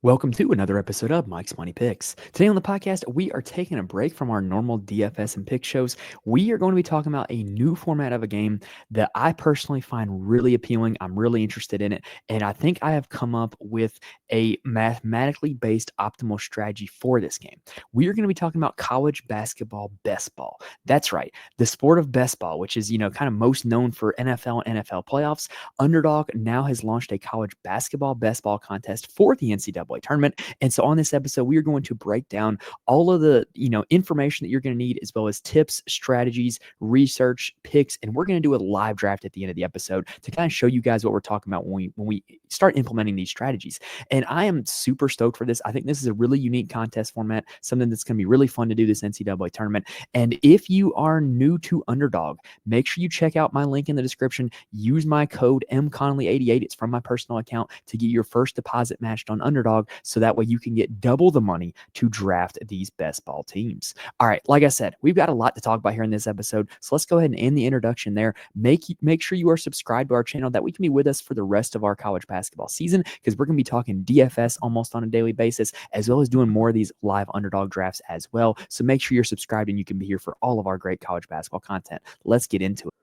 Welcome to another episode of Mike's Money Picks. Today on the podcast, we are taking a break from our normal DFS and pick shows. We are going to be talking about a new format of a game that I personally find really appealing. I'm really interested in it, and I think I have come up with a mathematically based optimal strategy for this game. We are going to be talking about college basketball best ball. That's right, the sport of best ball, which is, kind of most known for NFL and NFL playoffs. Underdog now has launched a college basketball best ball contest for the NCAA tournament. And so on this episode, we are going to break down all of the, information that you're going to need, as well as tips, strategies, research, picks, and we're going to do a live draft at the end of the episode to kind of show you guys what we're talking about when we start implementing these strategies. And I am super stoked for this. I think this is a really unique contest format, something that's going to be really fun to do this NCAA tournament. And if you are new to Underdog, make sure you check out my link in the description. Use my code MConnolly88. It's from my personal account to get your first deposit matched on Underdog, so that way you can get double the money to draft these best ball teams. All right, like I said, we've got a lot to talk about here in this episode, so let's go ahead and end the introduction there. Make sure you are subscribed to our channel, that we can be with us for the rest of our college basketball season, because we're going to be talking DFS almost on a daily basis, as well as doing more of these live Underdog drafts as well. So make sure you're subscribed and you can be here for all of our great college basketball content. Let's get into it.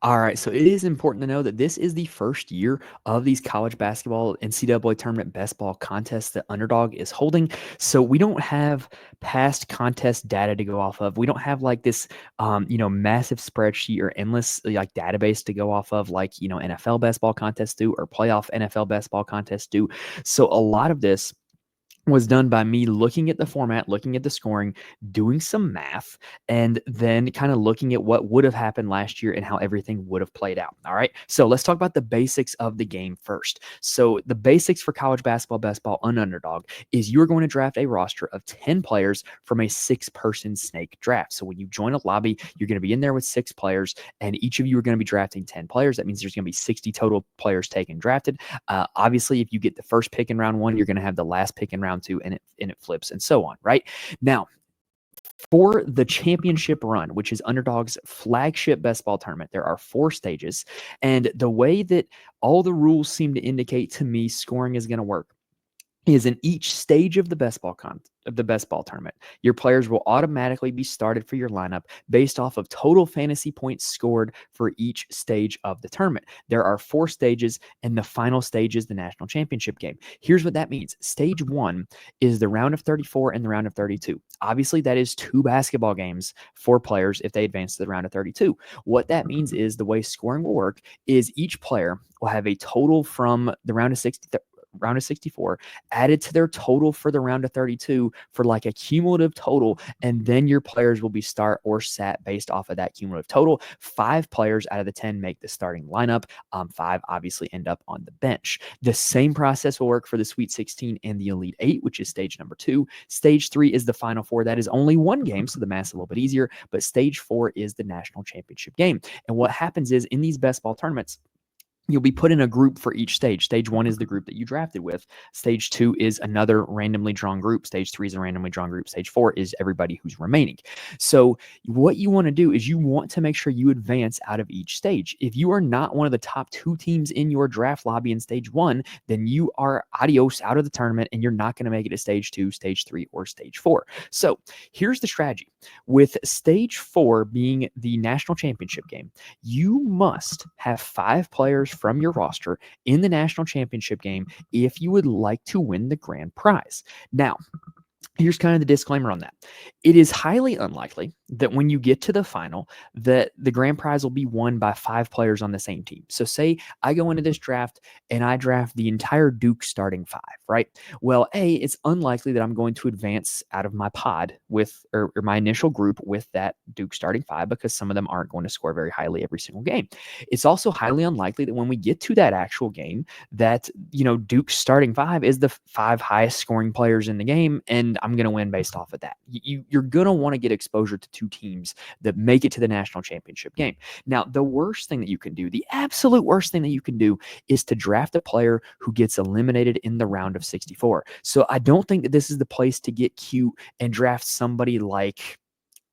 All right, so it is important to know that this is the first year of these college basketball NCAA tournament best ball contests that Underdog is holding. So we don't have past contest data to go off of. We don't have like this, massive spreadsheet or endless like database to go off of, like NFL best ball contests do or playoff NFL best ball contests do. So a lot of this was done by me looking at the format, looking at the scoring, doing some math, and then kind of looking at what would have happened last year and how everything would have played out. All right. So let's talk about the basics of the game first. So the basics for college basketball best ball on Underdog is you're going to draft a roster of 10 players from a 6-person snake draft. So when you join a lobby, you're going to be in there with 6 players, and each of you are going to be drafting 10 players. That means there's going to be 60 total players taken drafted. Obviously, if you get the first pick in round 1, you're going to have the last pick in round 2, and it flips and so on, right? Now, for the championship run, which is Underdog's flagship best ball tournament, there are 4 stages, and the way that all the rules seem to indicate to me scoring is going to work is in each stage of the best ball tournament, your players will automatically be started for your lineup based off of total fantasy points scored for each stage of the tournament. There are 4 stages, and the final stage is the national championship game. Here's what that means. Stage 1 is the round of 34 and the round of 32. Obviously, that is 2 basketball games for players if they advance to the round of 32. What that means is the way scoring will work is each player will have a total from the round of 64 added to their total for the round of 32 for like a cumulative total, and then your players will be start or sat based off of that cumulative total. 5 players out of the 10 make the starting lineup. 5 obviously end up on the bench. The same process will work for the Sweet 16 and the Elite 8, which is stage number 2. Stage 3 is the Final Four. That is only 1 game, so the math's a little bit easier, but stage 4 is the national championship game. And what happens is in these best ball tournaments, you'll be put in a group for each stage. Stage 1 is the group that you drafted with. Stage 2 is another randomly drawn group. Stage 3 is a randomly drawn group. Stage 4 is everybody who's remaining. So what you want to do is you want to make sure you advance out of each stage. If you are not one of the top 2 teams in your draft lobby in stage 1, then you are adios out of the tournament, and you're not going to make it to stage 2, stage 3, or stage 4. So here's the strategy. With stage 4 being the national championship game, you must have 5 players from your roster in the national championship game if you would like to win the grand prize. Now, here's kind of the disclaimer on that. It is highly unlikely that when you get to the final that the grand prize will be won by 5 players on the same team. So say I go into this draft and I draft the entire Duke starting 5, right? Well, it's unlikely that I'm going to advance out of my pod with or my initial group with that Duke starting 5, because some of them aren't going to score very highly every single game. It's also highly unlikely that when we get to that actual game that, Duke's starting 5 is the 5 highest scoring players in the game, and I'm going to win based off of that. You're going to want to get exposure to 2 teams that make it to the national championship game. Now, the worst thing that you can do, the absolute worst thing that you can do, is to draft a player who gets eliminated in the round of 64. So I don't think that this is the place to get cute and draft somebody like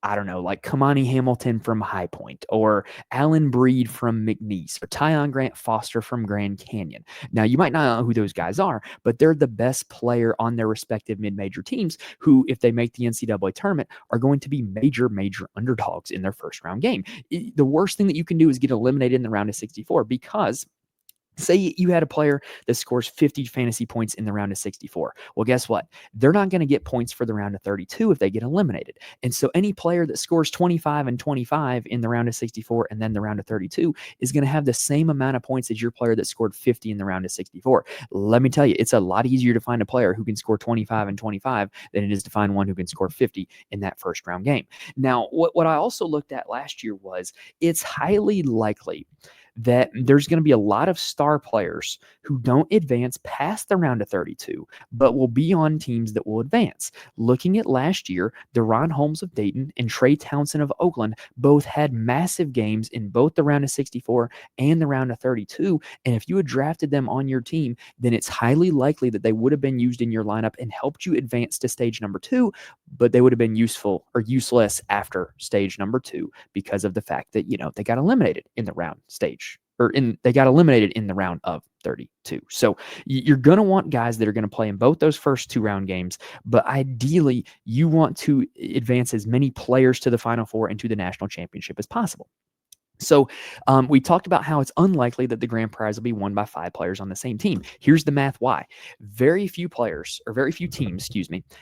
I don't know, like Kamani Hamilton from High Point, or Alan Breed from McNeese, or Tyon Grant Foster from Grand Canyon. Now, you might not know who those guys are, but they're the best player on their respective mid-major teams who, if they make the NCAA tournament, are going to be major, major underdogs in their first round game. The worst thing that you can do is get eliminated in the round of 64, because say you had a player that scores 50 fantasy points in the round of 64. Well, guess what? They're not going to get points for the round of 32 if they get eliminated. And so any player that scores 25 and 25 in the round of 64 and then the round of 32 is going to have the same amount of points as your player that scored 50 in the round of 64. Let me tell you, it's a lot easier to find a player who can score 25 and 25 than it is to find one who can score 50 in that first round game. Now, what I also looked at last year was it's highly likely that there's going to be a lot of star players who don't advance past the round of 32, but will be on teams that will advance. Looking at last year, Deron Holmes of Dayton and Trey Townsend of Oakland both had massive games in both the round of 64 and the round of 32. And if you had drafted them on your team, then it's highly likely that they would have been used in your lineup and helped you advance to stage number 2, but they would have been useful or useless after stage number 2 because of the fact that, they got eliminated in the round stage. They got eliminated in the round of 32. So you're going to want guys that are going to play in both those first 2 round games, but ideally you want to advance as many players to the Final Four and to the national championship as possible. So we talked about how it's unlikely that the grand prize will be won by 5 players on the same team. Here's the math why. Very few teams,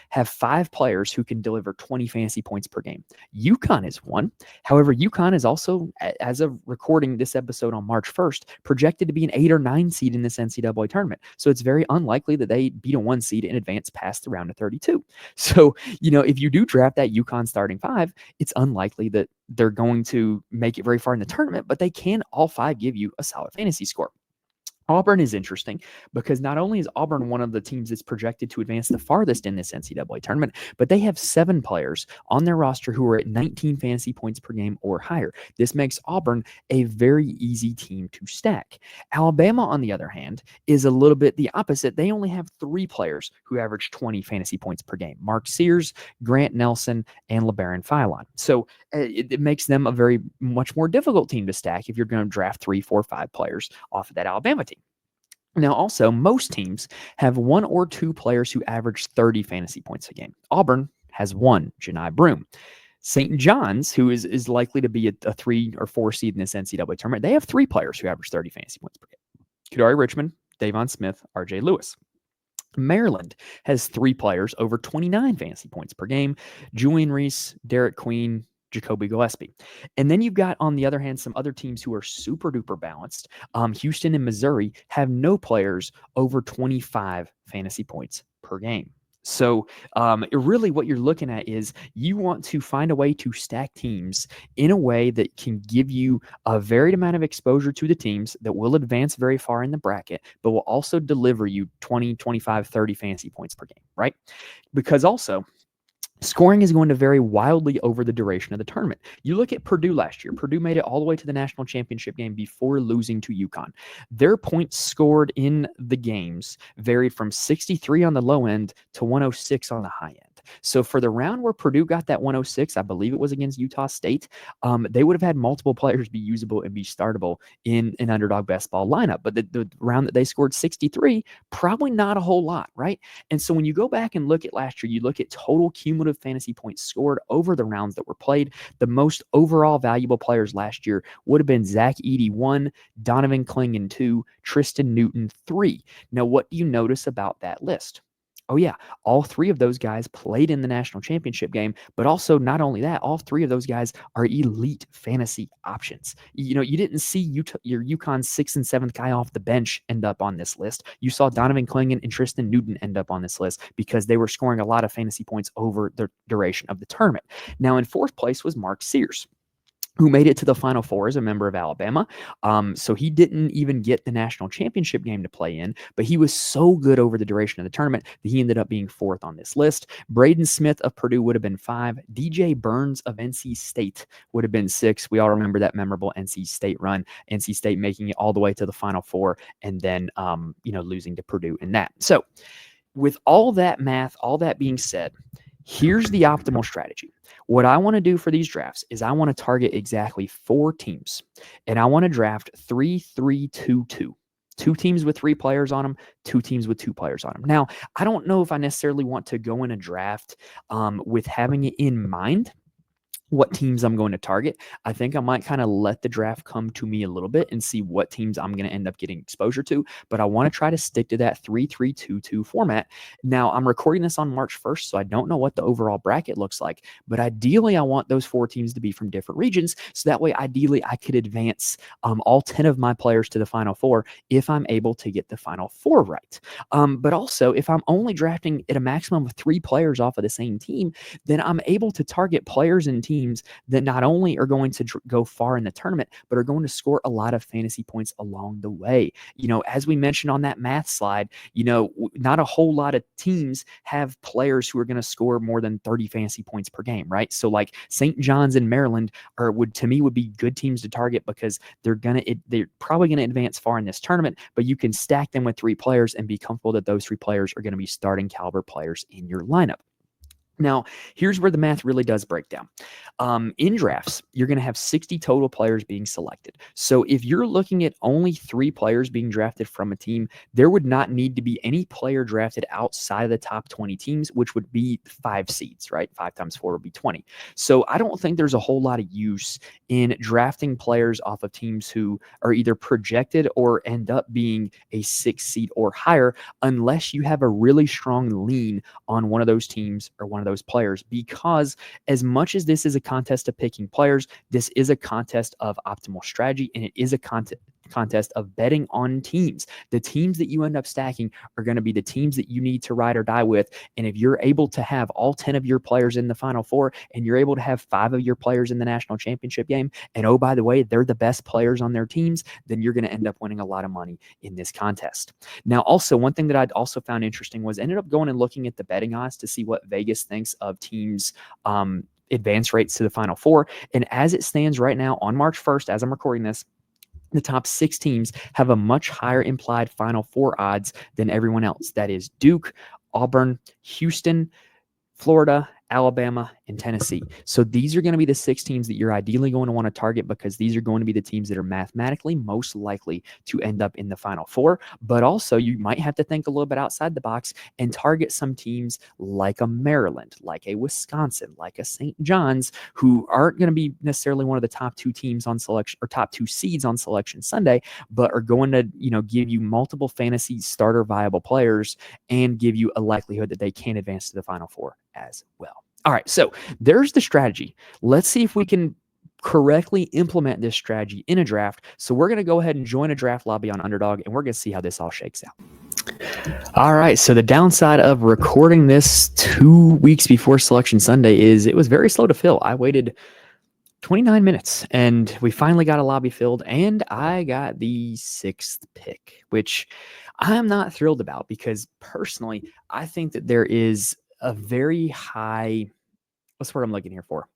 have 5 players who can deliver 20 fantasy points per game. UConn is one. However, UConn is also, as of recording this episode on March 1st, projected to be an 8 or 9 seed in this NCAA tournament. So it's very unlikely that they beat a 1 seed and advance past the round of 32. So, if you do draft that UConn starting 5, it's unlikely that they're going to make it very far in the tournament, but they can all 5 give you a solid fantasy score. Auburn is interesting because not only is Auburn one of the teams that's projected to advance the farthest in this NCAA tournament, but they have 7 players on their roster who are at 19 fantasy points per game or higher. This makes Auburn a very easy team to stack. Alabama, on the other hand, is a little bit the opposite. They only have 3 players who average 20 fantasy points per game: Mark Sears, Grant Nelson, and LeBaron Philon. So it makes them a very much more difficult team to stack if you're going to draft 3, 4, 5 players off of that Alabama team. Now, also, most teams have 1 or 2 players who average 30 fantasy points a game. Auburn has 1, Janai Broome. St. John's, who is likely to be a 3 or 4 seed in this NCAA tournament, they have 3 players who average 30 fantasy points per game: Kadari Richmond, Davon Smith, R.J. Lewis. Maryland has 3 players over 29 fantasy points per game: Julian Reese, Derek Queen, Jacoby Gillespie. And then you've got, on the other hand, some other teams who are super duper balanced. Houston and Missouri have no players over 25 fantasy points per game. So really what you're looking at is you want to find a way to stack teams in a way that can give you a varied amount of exposure to the teams that will advance very far in the bracket, but will also deliver you 20, 25, 30 fantasy points per game, right? Because also, scoring is going to vary wildly over the duration of the tournament. You look at Purdue last year. Purdue made it all the way to the national championship game before losing to UConn. Their points scored in the games varied from 63 on the low end to 106 on the high end. So for the round where Purdue got that 106, I believe it was against Utah State, they would have had multiple players be usable and be startable in an Underdog best ball lineup. But the round that they scored 63, probably not a whole lot, right? And so when you go back and look at last year, you look at total cumulative fantasy points scored over the rounds that were played. The most overall valuable players last year would have been Zach Edey 1, Donovan Clingan 2, Tristan Newton 3. Now, what do you notice about that list? Oh, yeah, all 3 of those guys played in the national championship game, but also not only that, all 3 of those guys are elite fantasy options. You didn't see your UConn 6th and 7th guy off the bench end up on this list. You saw Donovan Clingan and Tristan Newton end up on this list because they were scoring a lot of fantasy points over the duration of the tournament. Now, in 4th place was Mark Sears, who made it to the Final Four as a member of Alabama. So he didn't even get the national championship game to play in, but he was so good over the duration of the tournament that he ended up being 4th on this list. Braden Smith of Purdue would have been 5. DJ Burns of NC State would have been 6. We all remember that memorable NC State run, NC State making it all the way to the Final Four and then, losing to Purdue in that. So with all that math, all that being said, Here's the optimal strategy. What I want to do for these drafts is I want to target exactly 4 teams, and I want to draft 3-3-2-2. 2 teams with 3 players on them, 2 teams with 2 players on them. Now, I don't know if I necessarily want to go in a draft with having it in mind what teams I'm going to target. I think I might kind of let the draft come to me a little bit and see what teams I'm going to end up getting exposure to. But I want to try to stick to that 3-3-2-2 format. Now, I'm recording this on March 1st, so I don't know what the overall bracket looks like. But ideally, I want those 4 teams to be from different regions. So that way, ideally, I could advance all 10 of my players to the Final Four if I'm able to get the Final Four right. But also, if I'm only drafting at a maximum of 3 players off of the same team, then I'm able to target players and teams that not only are going to go far in the tournament, but are going to score a lot of fantasy points along the way. As we mentioned on that math slide, not a whole lot of teams have players who are going to score more than 30 fantasy points per game, right? So like St. John's and Maryland would be good teams to target because they're probably going to advance far in this tournament, but you can stack them with 3 players and be comfortable that those 3 players are going to be starting caliber players in your lineup. Now, here's where the math really does break down. In drafts, you're going to have 60 total players being selected. So if you're looking at only 3 players being drafted from a team, there would not need to be any player drafted outside of the top 20 teams, which would be 5 seeds, right? 5 times 4 would be 20. So I don't think there's a whole lot of use in drafting players off of teams who are either projected or end up being a 6 seed or higher, unless you have a really strong lean on one of those teams or one of those players, because as much as this is a contest of picking players, this is a contest of optimal strategy, and it is a contest of betting on teams. The teams that you end up stacking are going to be the teams that you need to ride or die with. And if you're able to have all 10 of your players in the Final Four, and you're able to have 5 of your players in the national championship game, and oh, by the way, they're the best players on their teams, then you're going to end up winning a lot of money in this contest. Now, also, one thing that I'd also found interesting was I ended up going and looking at the betting odds to see what Vegas thinks of teams' advance rates to the Final Four. And as it stands right now on March 1st, as I'm recording this, the top 6 teams have a much higher implied Final Four odds than everyone else. That is Duke, Auburn, Houston, Florida, Alabama, and Tennessee. So these are going to be the 6 teams that you're ideally going to want to target, because these are going to be the teams that are mathematically most likely to end up in the Final Four. But also, you might have to think a little bit outside the box and target some teams like a Maryland, like a Wisconsin, like a St. John's, who aren't going to be necessarily one of the top 2 teams on selection or top 2 seeds on Selection Sunday, but are going to, give you multiple fantasy starter viable players and give you a likelihood that they can advance to the Final Four as well. All right, so there's the strategy. Let's see if we can correctly implement this strategy in a draft. So we're going to go ahead and join a draft lobby on Underdog, and we're going to see how this all shakes out. All right, so the downside of recording this 2 weeks before Selection Sunday is it was very slow to fill. I waited 29 minutes, and we finally got a lobby filled, and I got the 6th pick, which I'm not thrilled about, because personally, I think that there is a very high, what's the word I'm looking here for?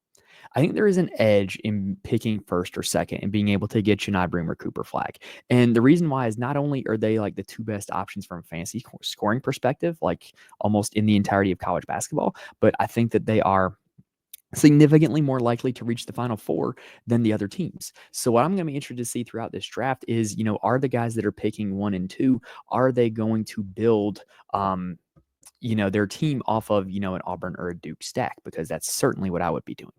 I think there is an edge in picking first or second and being able to get Janai Broom or Cooper Flag. And the reason why is not only are they like the 2 best options from a fantasy scoring perspective, like almost in the entirety of college basketball, but I think that they are significantly more likely to reach the Final Four than the other teams. So what I'm going to be interested to see throughout this draft is, are the guys that are picking 1 and 2, are they going to build their team off of, an Auburn or a Duke stack? Because that's certainly what I would be doing.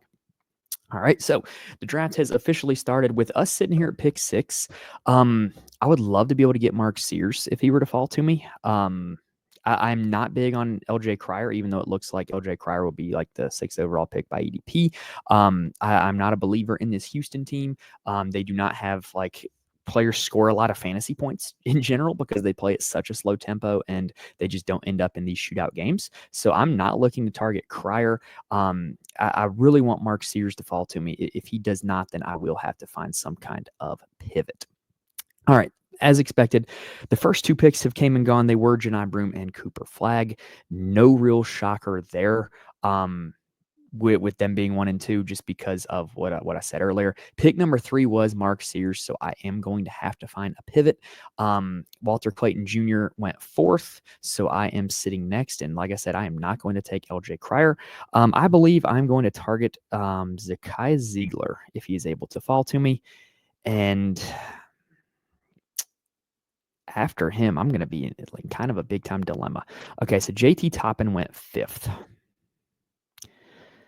All right, so the draft has officially started with us sitting here at pick 6. I would love to be able to get Mark Sears if he were to fall to me. I'm not big on LJ Cryer, even though it looks like LJ Cryer will be like the 6th overall pick by EDP. I'm not a believer in this Houston team. They do not have like players score a lot of fantasy points in general because they play at such a slow tempo and they just don't end up in these shootout games. So I'm not looking to target Cryer. I really want Mark Sears to fall to me. If he does not, then I will have to find some kind of pivot. All right. As expected, the first 2 picks have came and gone. They were Janai Broom and Cooper Flag. No real shocker there. with them being 1-2, just because of what I said earlier. Pick number 3 was Mark Sears, so I am going to have to find a pivot. Walter Clayton Jr. went 4th, so I am sitting next. And like I said, I am not going to take LJ Cryer. I believe I'm going to target Zakai Ziegler if he is able to fall to me. And after him, I'm going to be in like kind of a big time dilemma. Okay, so JT Toppin went 5th.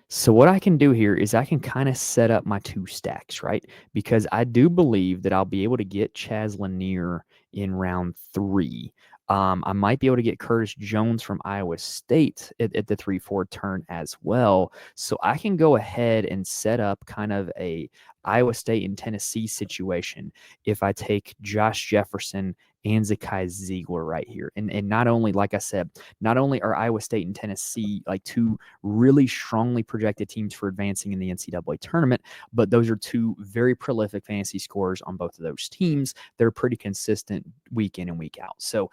So what I can do here is I can kind of set up my 2 stacks, right? Because I do believe that I'll be able to get Chaz Lanier in round 3. I might be able to get Curtis Jones from Iowa State at the 3-4 turn as well. So I can go ahead and set up kind of a Iowa State and Tennessee situation if I take Josh Jefferson and Zakai Ziegler right here. And not only, like I said, not only are Iowa State and Tennessee like 2 really strongly projected teams for advancing in the NCAA tournament, but those are 2 very prolific fantasy scorers on both of those teams. They're pretty consistent week in and week out. So,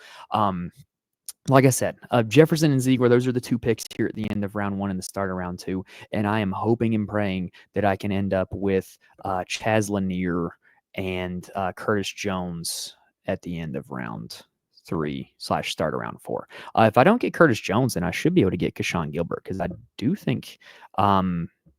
like I said, Jefferson and Ziegler, those are the 2 picks here at the end of round 1 and the start of round 2. And I am hoping and praying that I can end up with Chaz Lanier and Curtis Jones at the end of round 3/start of round 4. If I don't get Curtis Jones, then I should be able to get Keshawn Gilbert, because I do think,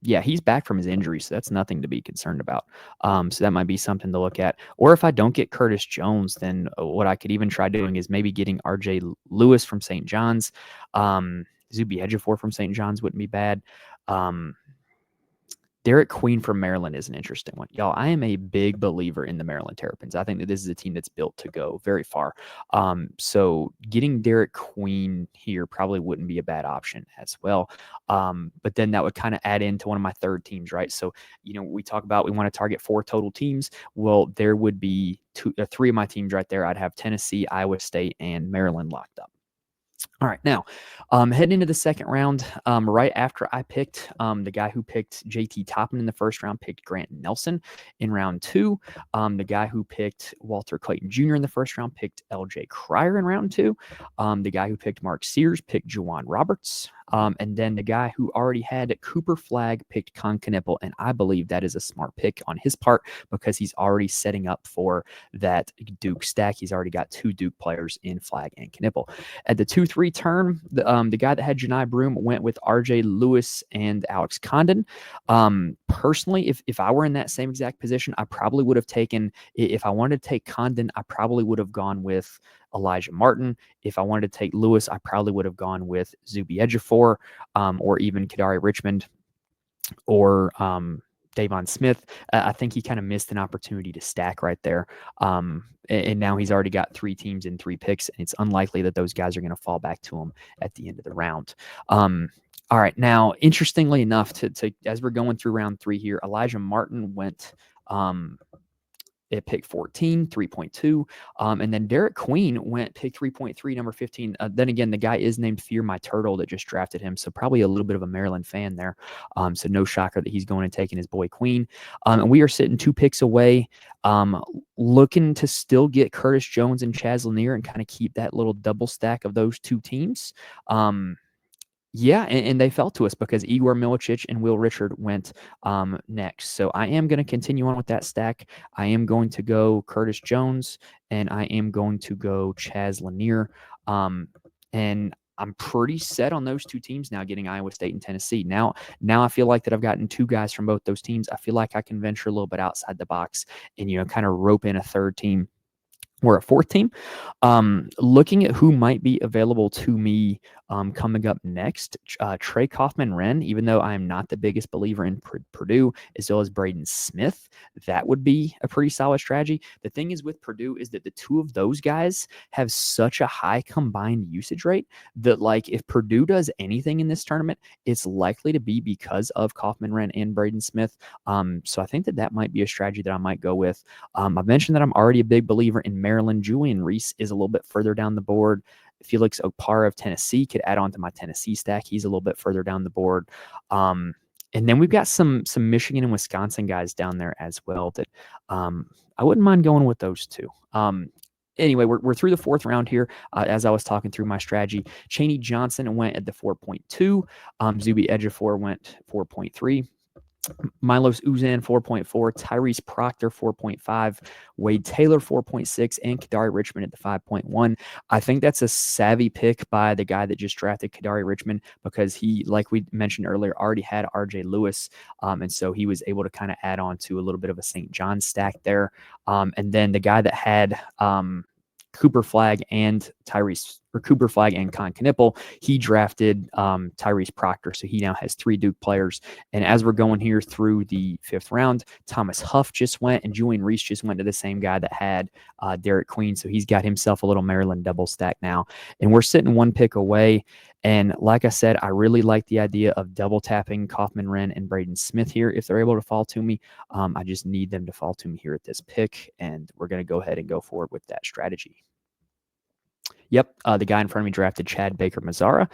he's back from his injury, so that's nothing to be concerned about. So that might be something to look at. Or if I don't get Curtis Jones, then what I could even try doing is maybe getting RJ Lewis from St. John's. Zuby Ejiofor from St. John's wouldn't be bad. Derek Queen from Maryland is an interesting one. Y'all, I am a big believer in the Maryland Terrapins. I think that this is a team that's built to go very far. So getting Derek Queen here probably wouldn't be a bad option as well. But then that would kind of add into one of my 3rd teams, right? So, we talk about we want to target 4 total teams. Well, there would be 3 of my teams right there. I'd have Tennessee, Iowa State, and Maryland locked up. All right, now heading into the second round, right after I picked the guy who picked JT Toppin in the first round, picked Grant Nelson in round 2. The guy who picked Walter Clayton Jr. in the first round picked LJ Cryer in round 2. The guy who picked Mark Sears picked Juwan Roberts. And then the guy who already had Cooper Flagg picked Con Knippel, and I believe that is a smart pick on his part because he's already setting up for that Duke stack. He's already got 2 Duke players in Flagg and Knippel. At the 2-3 turn, the guy that had Janai Broom went with RJ Lewis and Alex Condon. Personally, if I were in that same exact position, I probably would have taken, if I wanted to take Condon, I probably would have gone with Elijah Martin. If I wanted to take Lewis, I probably would have gone with Zuby Ejiofor, or even Kadari Richmond, or Davon Smith. I think he kind of missed an opportunity to stack right there. And now he's already got 3 teams and 3 picks, and it's unlikely that those guys are going to fall back to him at the end of the round. All right, now, interestingly enough, to as we're going through round 3 here, Elijah Martin went at pick 14, 3.2. And then Derek Queen went pick 3.3, number 15. Then again, the guy is named Fear My Turtle that just drafted him. So probably a little bit of a Maryland fan there. So no shocker that he's going and taking his boy Queen. And we are sitting 2 picks away, looking to still get Curtis Jones and Chaz Lanier and kind of keep that little double stack of those 2 teams. Yeah, and they fell to us because Igor Milicic and Will Richard went next. So I am going to continue on with that stack. I am going to go Curtis Jones, and I am going to go Chaz Lanier. And I'm pretty set on those 2 teams now, getting Iowa State and Tennessee. Now I feel like that I've gotten 2 guys from both those teams. I feel like I can venture a little bit outside the box and, kind of rope in a 3rd team or a 4th team. Looking at who might be available to me coming up next, Trey Kaufman-Renn, even though I am not the biggest believer in Purdue, as well as Braden Smith, that would be a pretty solid strategy. The thing is with Purdue is that the 2 of those guys have such a high combined usage rate that, like, if Purdue does anything in this tournament, it's likely to be because of Kaufman-Renn and Braden Smith. So I think that might be a strategy that I might go with. I've mentioned that I'm already a big believer in Maryland. Julian Reese is a little bit further down the board. Felix Okpara of Tennessee could add on to my Tennessee stack. He's a little bit further down the board. And then we've got some Michigan and Wisconsin guys down there as well that I wouldn't mind going with those 2. Anyway, we're through the fourth round here. As I was talking through my strategy, Chaney Johnson went at the 4.2. Zuby Ejiofor went 4.3. Milos Uzan 4.4, Tyrese Proctor 4.5, Wade Taylor 4.6, and Kadari Richmond at the 5.1. I think that's a savvy pick by the guy that just drafted Kadari Richmond because he, like we mentioned earlier, already had RJ Lewis, and so he was able to kind of add on to a little bit of a St. John stack there. And then the guy that had Cooper Flagg and Cooper Flagg and Con Knipple, he drafted Tyrese Proctor, so he now has 3 Duke players. And as we're going here through the 5th round, Thomas Huff just went, and Julian Reese just went to the same guy that had Derek Queen, so he's got himself a little Maryland double stack now. And we're sitting 1 pick away. And like I said, I really like the idea of double tapping Kaufman Wren and Braden Smith here if they're able to fall to me. I just need them to fall to me here at this pick, and we're going to go ahead and go forward with that strategy. Yep, the guy in front of me drafted Chad Baker-Mazara.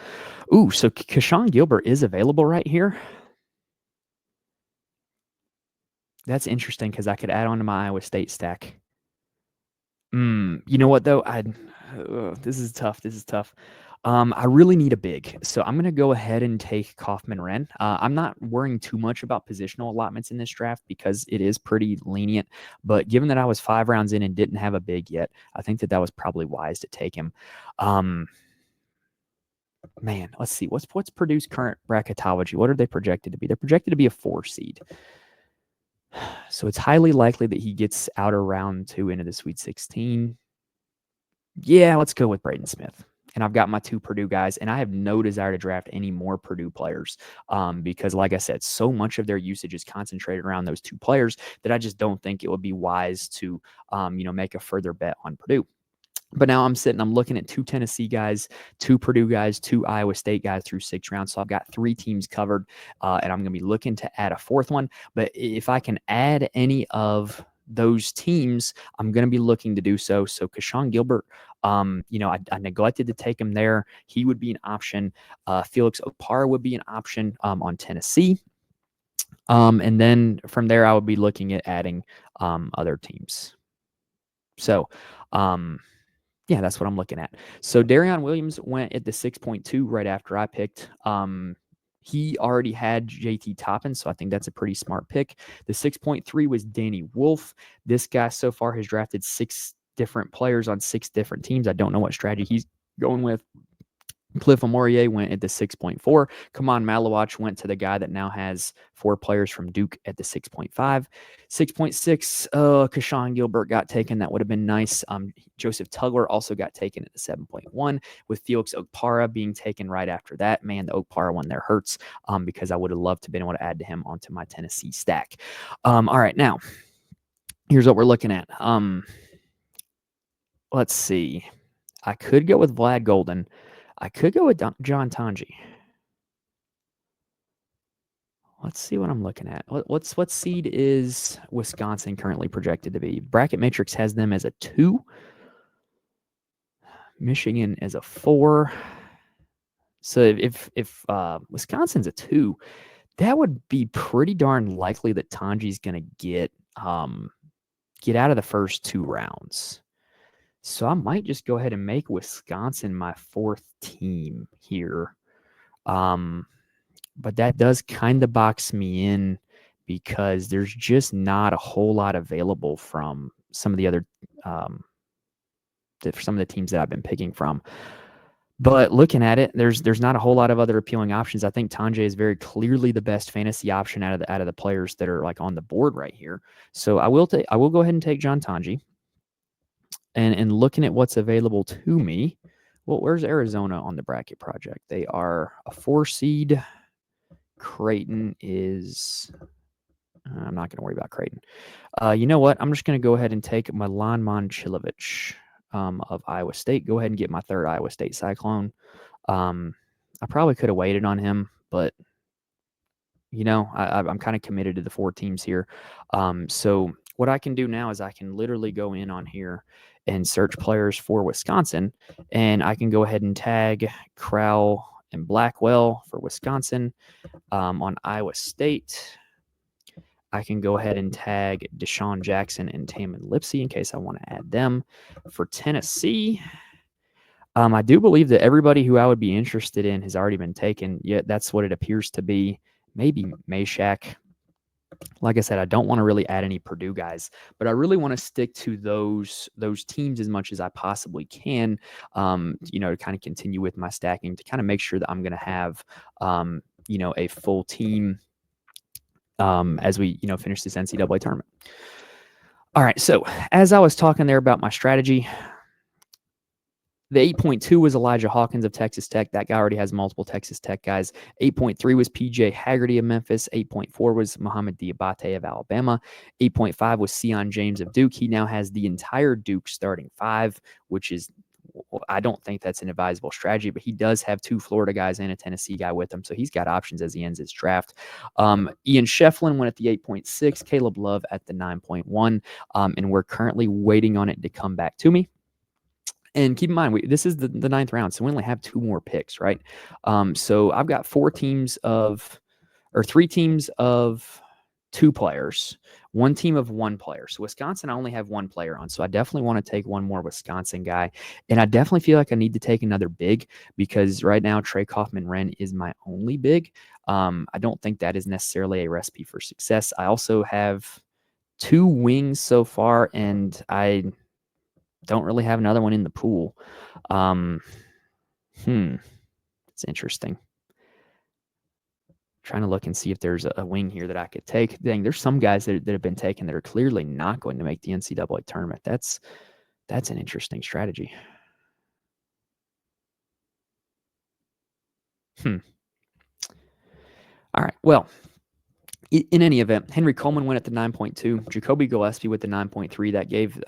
Ooh, so Keshawn Gilbert is available right here. That's interesting because I could add on to my Iowa State stack. You know what, though? This is tough. I really need a big, so I'm going to go ahead and take Kaufman Wren. I'm not worrying too much about positional allotments in this draft because it is pretty lenient, but given that I was 5 rounds in and didn't have a big yet, I think that was probably wise to take him. Man, let's see. What's Purdue's current bracketology? What are they projected to be? They're projected to be a 4 seed. So it's highly likely that he gets out of round 2 into the Sweet 16. Yeah, let's go with Braden Smith. And I've got my 2 Purdue guys, and I have no desire to draft any more Purdue players because, like I said, so much of their usage is concentrated around those 2 players that I just don't think it would be wise to, make a further bet on Purdue. But now I'm looking at 2 Tennessee guys, 2 Purdue guys, 2 Iowa State guys through 6 rounds. So I've got 3 teams covered, and I'm going to be looking to add a 4th one. But if I can add any of those teams, I'm going to be looking to do so. So Keshawn Gilbert, I neglected to take him there. He would be an option. Felix Okpara would be an option on Tennessee. And then from there, I would be looking at adding other teams. So, yeah, that's what I'm looking at. So Darion Williams went at the 6.2 right after I picked. He already had JT Toppin, so I think that's a pretty smart pick. The 6.3 was Danny Wolf. This guy so far has drafted 6 different players on 6 different teams. I don't know what strategy he's going with. Cliff Amorier went at the 6.4. Kaman Malawach went to the guy that now has 4 players from Duke at the 6.5. 6.6, Keshawn Gilbert got taken. That would have been nice. Joseph Tugler also got taken at the 7.1, with Felix Okpara being taken right after that. Man, the Okpara one there hurts because I would have loved to have been able to add to him onto my Tennessee stack. All right, now, here's what we're looking at. Let's see. I could go with Vlad Golden. I could go with John Tanji. Let's see what I'm looking at. What seed is Wisconsin currently projected to be? Bracket Matrix has them as a 2. Michigan as a 4. So if Wisconsin's a 2, that would be pretty darn likely that Tanji's going to get out of the first 2 rounds. So I might just go ahead and make Wisconsin my 4th team here. But that does kind of box me in because there's just not a whole lot available from some of the other some of the teams that I've been picking from. But looking at it, there's not a whole lot of other appealing options. I think Tanji is very clearly the best fantasy option out of the players that are like on the board right here. So I will go ahead and take John Tanji. And looking at what's available to me, well, where's Arizona on the bracket project? They are a 4 seed. Creighton is, I'm not going to worry about Creighton. You know what? I'm just going to go ahead and take Milan Momcilovic of Iowa State. Go ahead and get my 3rd Iowa State Cyclone. I probably could have waited on him, but I'm kind of committed to the 4 teams here. So what I can do now is I can literally go in on here and search players for Wisconsin, and I can go ahead and tag Crowell and Blackwell for Wisconsin. On Iowa State, I can go ahead and tag Deshaun Jackson and Tamin Lipsey in case I want to add them. For Tennessee, I do believe that everybody who I would be interested in has already been taken. Yet that's what it appears to be. Maybe Meshack. Like I said, I don't want to really add any Purdue guys, but I really want to stick to those teams as much as I possibly can. To kind of continue with my stacking to kind of make sure that I'm going to have a full team as we finish this NCAA tournament. All right, so as I was talking there about my strategy, the 8.2 was Elijah Hawkins of Texas Tech. That guy already has multiple Texas Tech guys. 8.3 was PJ Haggerty of Memphis. 8.4 was Mohamed Diabate of Alabama. 8.5 was Sion James of Duke. He now has the entire Duke starting five, which is, I don't think that's an advisable strategy, but he does have two Florida guys and a Tennessee guy with him, so he's got options as he ends his draft. Ian Shefflin went at the 8.6, Caleb Love at the 9.1, and we're currently waiting on it to come back to me. And keep in mind, this is the ninth round, so we only have two more picks, right? So I've got three teams of two players, one team of one player. So Wisconsin, I only have one player on, so I definitely want to take one more Wisconsin guy. And I definitely feel like I need to take another big because right now Trey Kaufman-Renn is my only big. I don't think that is necessarily a recipe for success. I also have two wings so far, and I don't really have another one in the pool. It's interesting. Trying to look and see if there's a wing here that I could take. Dang, there's some guys that have been taken that are clearly not going to make the NCAA tournament. That's an interesting strategy. All right. Well, in any event, Henry Coleman went at the 9.2. Jacoby Gillespie with the 9.3. That gave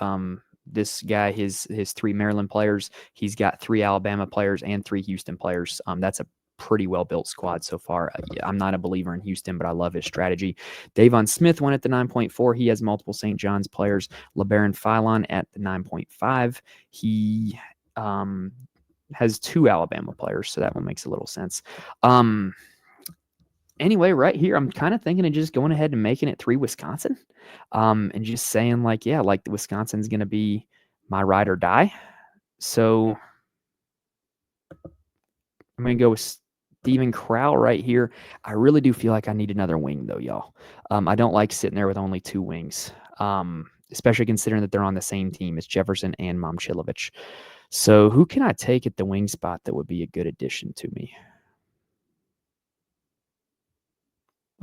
this guy his three Maryland players. He's got three Alabama players and three Houston players. That's a pretty well-built squad so far. I'm not a believer in Houston, but I love his strategy. Davon Smith went at the 9.4. He has multiple St. John's players. LeBaron Philon at the 9.5. He has two Alabama players, so that one makes a little sense. Anyway, right here, I'm kind of thinking of just going ahead and making it 3 Wisconsin, and just saying the Wisconsin's going to be my ride or die. So I'm going to go with Steven Crowell right here. I really do feel like I need another wing, though, y'all. I don't like sitting there with only 2 wings, especially considering that they're on the same team. It's Jefferson and Momcilovic. So who can I take at the wing spot that would be a good addition to me?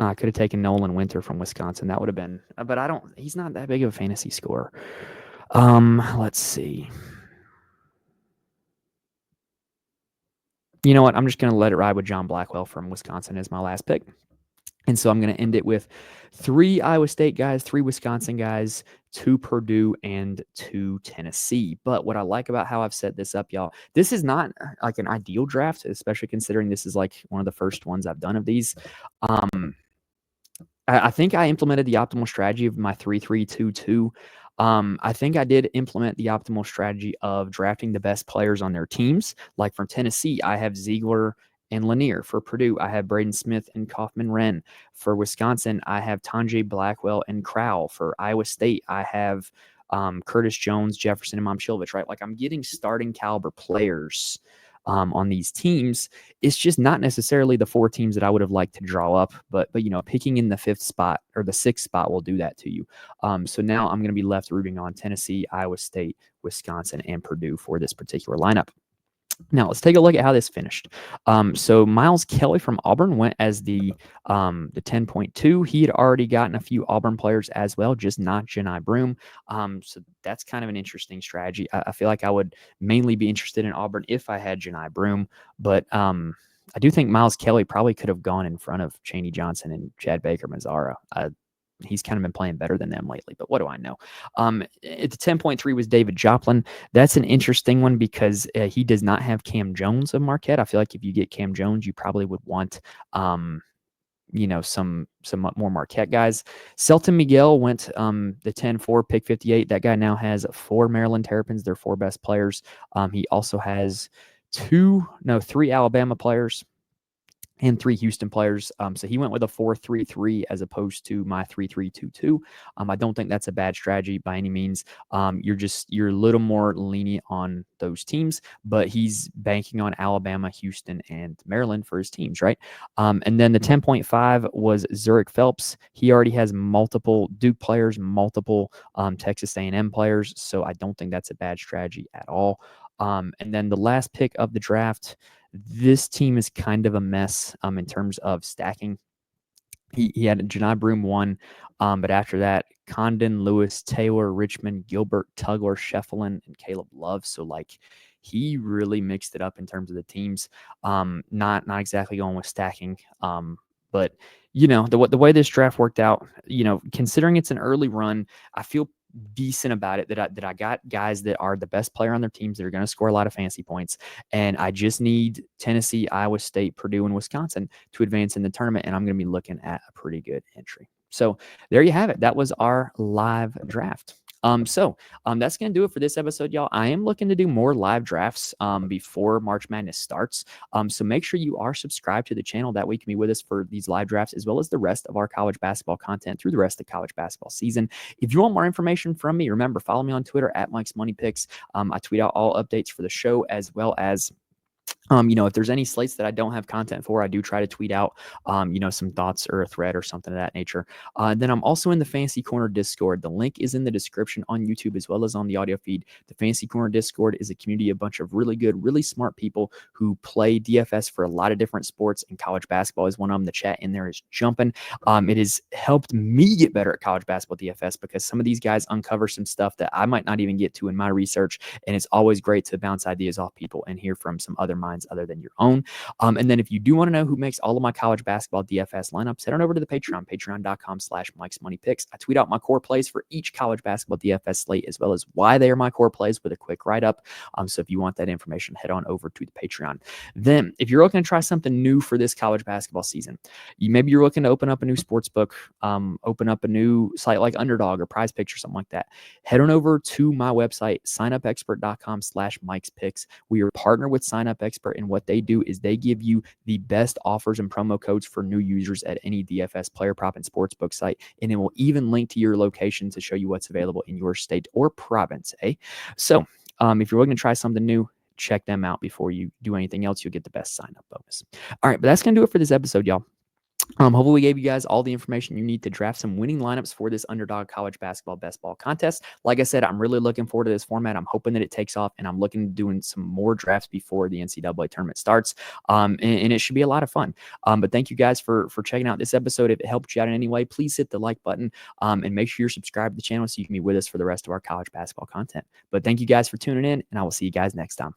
I could have taken Nolan Winter from Wisconsin. That would have been, but he's not that big of a fantasy scorer. Let's see. You know what? I'm just going to let it ride with John Blackwell from Wisconsin as my last pick. And so I'm going to end it with 3 Iowa State guys, 3 Wisconsin guys, 2 Purdue, and 2 Tennessee. But what I like about how I've set this up, y'all, this is not like an ideal draft, especially considering this is like one of the first ones I've done of these. I think I implemented the optimal strategy of my 3-3-2-2. I think I did implement the optimal strategy of drafting the best players on their teams. Like from Tennessee, I have Ziegler and Lanier. For Purdue, I have Braden Smith and Kaufman-Renn. For Wisconsin, I have Tanjay Blackwell and Crowell. For Iowa State, I have Curtis Jones, Jefferson, and Momcilovic, right? Like I'm getting starting caliber players on these teams. It's just not necessarily the 4 teams that I would have liked to draw up, but picking in the 5th spot or the 6th spot will do that to you. So now I'm going to be left rooting on Tennessee, Iowa State, Wisconsin, and Purdue for this particular lineup. Now let's take a look at how this finished. So Miles Kelly from Auburn went as the 10.2. He had already gotten a few Auburn players as well, just not Jeni Broome. So that's kind of an interesting strategy. I feel like I would mainly be interested in Auburn if I had Jeni Broome, but I do think Miles Kelly probably could have gone in front of Chaney Johnson and Chad Baker-Mazara. He's kind of been playing better than them lately, but what do I know? At the 10.3 was David Joplin. That's an interesting one because he does not have Cam Jones of Marquette. I feel like if you get Cam Jones, you probably would want, some more Marquette guys. Selton Miguel went the 10-4, pick 58. That guy now has 4 Maryland Terrapins, their 4 best players. He also has 3 Alabama players. and 3 Houston players. So he went with a 4-3-3 as opposed to my 3-3-2-2. I don't think that's a bad strategy by any means. You're a little more lenient on those teams, but he's banking on Alabama, Houston, and Maryland for his teams, right? And then the 10.5 was Zurich Phelps. He already has multiple Duke players, multiple Texas A&M players, so I don't think that's a bad strategy at all. And then the last pick of the draft, this team is kind of a mess in terms of stacking. He had Janai Broom 1, but after that, Condon, Lewis, Taylor, Richmond, Gilbert, Tugler, Sheffield, and Caleb Love. So like he really mixed it up in terms of the teams. Not exactly going with stacking. But the way this draft worked out, considering it's an early run, I feel decent about it that I got guys that are the best player on their teams that are going to score a lot of fantasy points, and I just need Tennessee, Iowa State, Purdue, and Wisconsin to advance in the tournament, and I'm going to be looking at a pretty good entry. So there you have it. That was our live draft. So that's going to do it for this episode, y'all. I am looking to do more live drafts before March Madness starts. So make sure you are subscribed to the channel. That way you can be with us for these live drafts as well as the rest of our college basketball content through the rest of the college basketball season. If you want more information from me, remember, follow me on Twitter at Mike's Money Picks. I tweet out all updates for the show as well as if there's any slates that I don't have content for, I do try to tweet out, some thoughts or a thread or something of that nature. Then I'm also in the Fantasy Corner Discord. The link is in the description on YouTube as well as on the audio feed. The Fantasy Corner Discord is a community, a bunch of really good, really smart people who play DFS for a lot of different sports, and college basketball is one of them. The chat in there is jumping. It has helped me get better at college basketball DFS because some of these guys uncover some stuff that I might not even get to in my research, and it's always great to bounce ideas off people and hear from some other minds other than your own. And then if you do want to know who makes all of my college basketball DFS lineups, head on over to the Patreon, patreon.com/Mike's Money Picks. I tweet out my core plays for each college basketball DFS slate, as well as why they are my core plays with a quick write-up. So if you want that information, head on over to the Patreon. Then if you're looking to try something new for this college basketball season, maybe you're looking to open up a new sports book, open up a new site like Underdog or Prize Picks or something like that, head on over to my website, signupexpert.com/Mike's Picks. We are partnered with Sign Up Expert, and what they do is they give you the best offers and promo codes for new users at any DFS player prop and sportsbook site, and it will even link to your location to show you what's available in your state or province. So if you're looking to try something new, check them out before you do anything else. You'll get the best sign up bonus. All right, but that's gonna do it for this episode, y'all. Hopefully we gave you guys all the information you need to draft some winning lineups for this Underdog college basketball best ball contest. Like I said, I'm really looking forward to this format. I'm hoping that it takes off, and I'm looking to doing some more drafts before the NCAA tournament starts. And it should be a lot of fun. But thank you guys for checking out this episode. If it helped you out in any way, please hit the like button and make sure you're subscribed to the channel so you can be with us for the rest of our college basketball content. But thank you guys for tuning in, and I will see you guys next time.